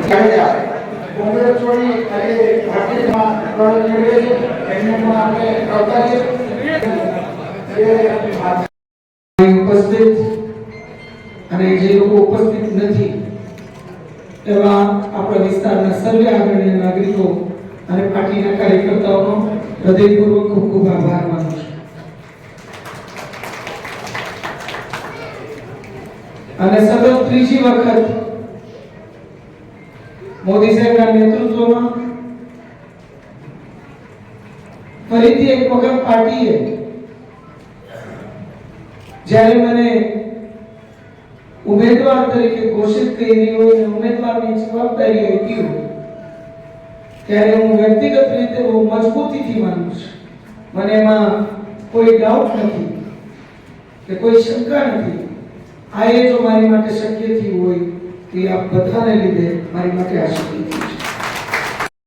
કોંગ્રેસ છોડી અને પાર્ટીમાં જોડે છે એમને પણ આપણે આવકારીએ ઉપસ્થિત અને જે લોકો ઉપસ્થિત નથી એવા આપણા વિસ્તારના સર્વે આદરણીય નાગરિકો અને પાર્ટીના કાર્યકર્તાઓનો હૃદયપૂર્વક ખૂબ ખૂબ આભાર માનું છું. અને સતત ત્રીજી વખત મોદી સાહેબના નેતૃત્વમાં ફરીથી એક વખત પાર્ટીએ જ્યારે મને ઉમેદવાર તરીકે ઘોષિત કરી હોય અને ઉમેદવારની જવાબદારી આપી હોય ત્યારે હું વ્યક્તિગત રીતે બહુ મજબૂતીથી માનું છું. મને એમાં કોઈ ડાઉટ નથી કે કોઈ શંકા નથી. આ એ જો મારી માટે શક્ય થયું હોય તો આ બધાને લીધે મારી માટે આ શક્ય થયું છે.